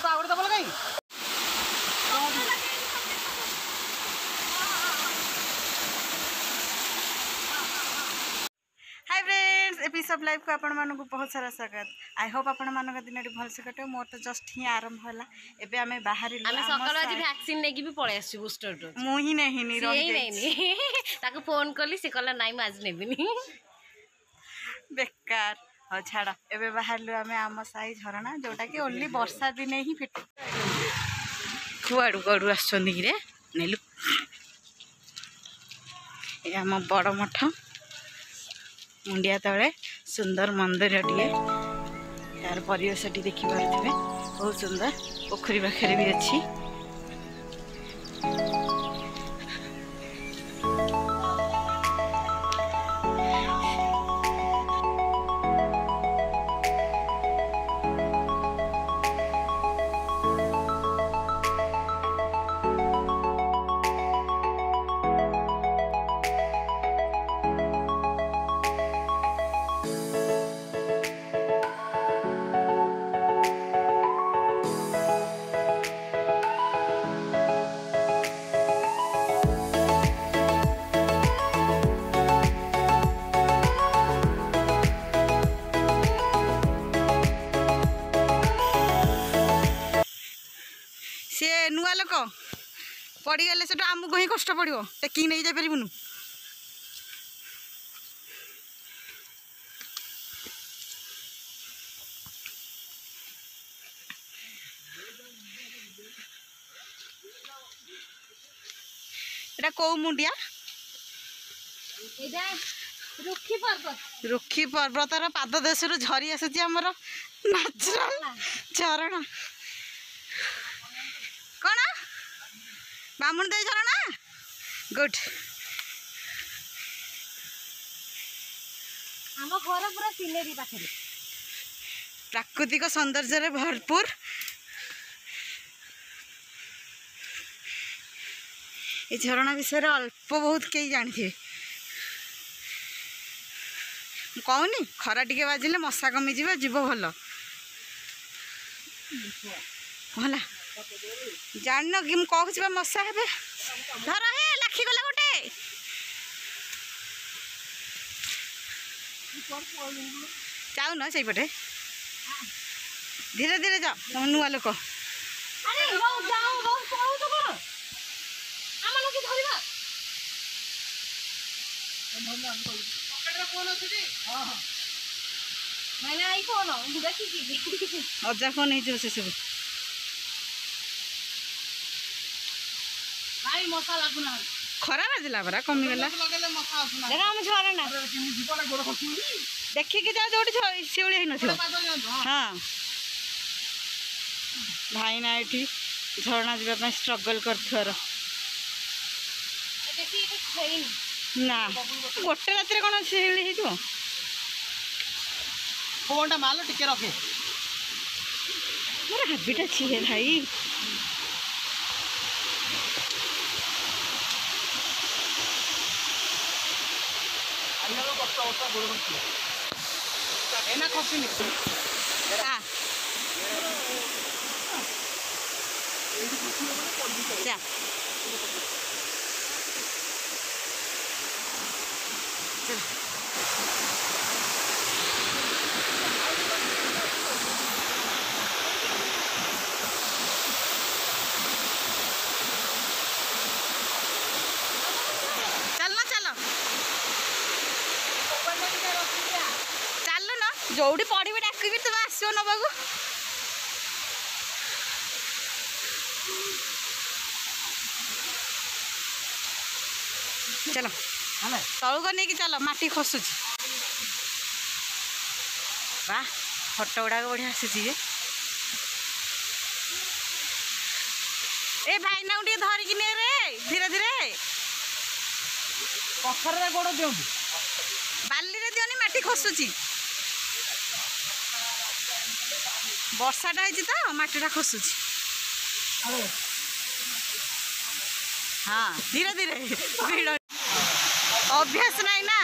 Hi friends episode live को आपण मानक बहुत सारा स्वागत। आई होप आपण मानक दिन भल से कटे। मोर तो जस्ट ही आरंभ होला। एबे हमें बाहर हमें सकाळ आज वैक्सीन नेकी भी पळे आसी बूस्टर डोज मु ही नहीं नी रही नहीं ताको फोन करली से कहला नाइ आज नेबिनी बेकार हो छाड़। एबे बाहर लु हमें आम साई झरणा जोटा कि ओनली वर्षा दिने ही फिट कुआडू कुआडू आछन रे नेलु ए आम बड़ मठ मुंडिया तले सुंदर मंदिर टे यार परिवेश टी देखी पारे बहुत सुंदर पोखरी पाखे भी अच्छी। नुआ लोक पड़गले से आमको ही कष्ट पड़ो टेकिंग नहीं जापरूनु। एटा कौ मुंडिया रुखी पर्वतर पाद देश झरी आसूची आमर नेचुरल झरणा कौन बामुन दे झरणा गुड। हम घर पूरा सिनेरी पाखे प्राकृतिक सौंदर्य भरपूर। ये झरणा विषय अल्प बहुत कई जानी कहूनी खरा टिके बाजिले मशा कमी जीव भल भला जान कि मुझे मशा हे धर हे लाखी गला गोटे जाऊ न से पटे धीरे धीरे जाओ नुआ लोक अजा फोन हो से सब खरा बाजिला परा कमीगला देखिकी जाओ जो शिवली न हाँ भाई ना ये झरणा जावाई स्ट्रगल कर ना गोटे रात कौन शिवली हो फोन माल टिके रखे मोर हाबिट अच्छी है भाई। एना खसनी जा जोड़ी पढ़ी डाक तुम आसो नवा चलो तलू नहीं कि चलो माटी खसुच वाह फटो गुड़ाक बढ़िया आसी ए भाई ना टे धरिकी ने रे धीरे धीरे पथर गोड़ दिं बाली रे दियोनी माटी खसुची वर्षाटा है तो मटीटा खसुची हाँ धीरे धीरे भीड़ अभ्यास नहीं ना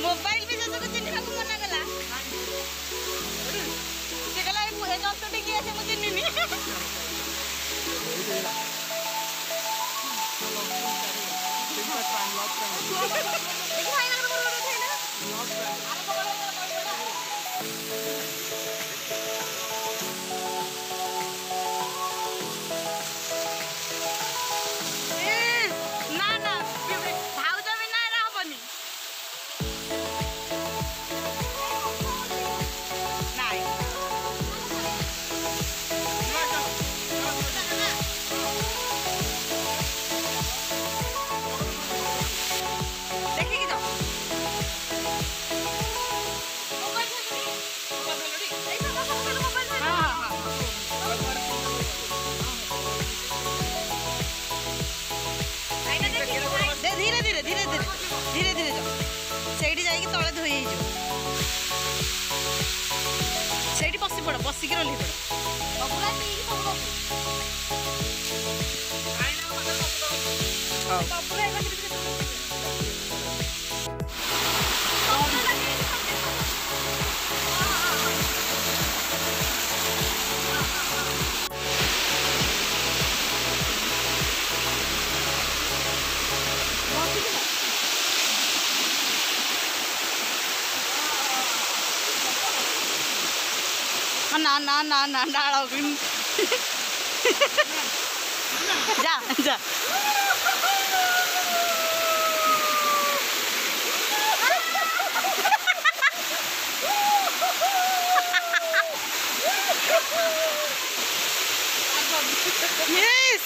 मोबाइल भी जैसे कुछ चिन्ह को मना कला से कला ए जंतु टिकी आसे मु चिन्हनी धीरे धीरे जाओ से जाइए तले धोई से बसी पड़ बसिक रही पड़ ना ना ना डाल जा जा yes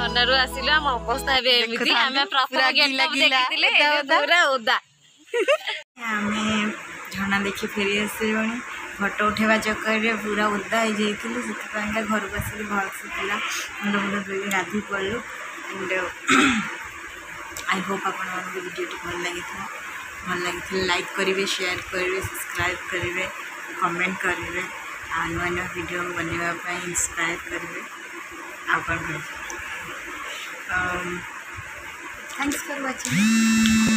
ଥଣ୍ଡାରୁ ଆସିଲୁ ଆମ ଅବସ୍ଥା ଏବେ ଏମିତି ଆମେ ପ୍ରଥମ ଗେଟ୍ ଦେଖିଥିଲେ ପୁରା ଓଦା ଆମେ ଝରଣା ଦେଖି ଫେରି ଆସିଲୁଣି ଫଟୋ उठेवा चक्कर पूरा ओदा हो जाइए से घर को आसिक भलसे पूरा मुंड मुंड धोई गाधी पड़ू एंड आई होप आपण भिडियो भल लगी लाइक करेंगे शेयर करेंगे सब्सक्राइब करेंगे कमेंट करेंगे आ नुआ नुआ वीडियो बनवाई इंस्पायर करेंगे आप थैंक्स फॉर वाचिंग।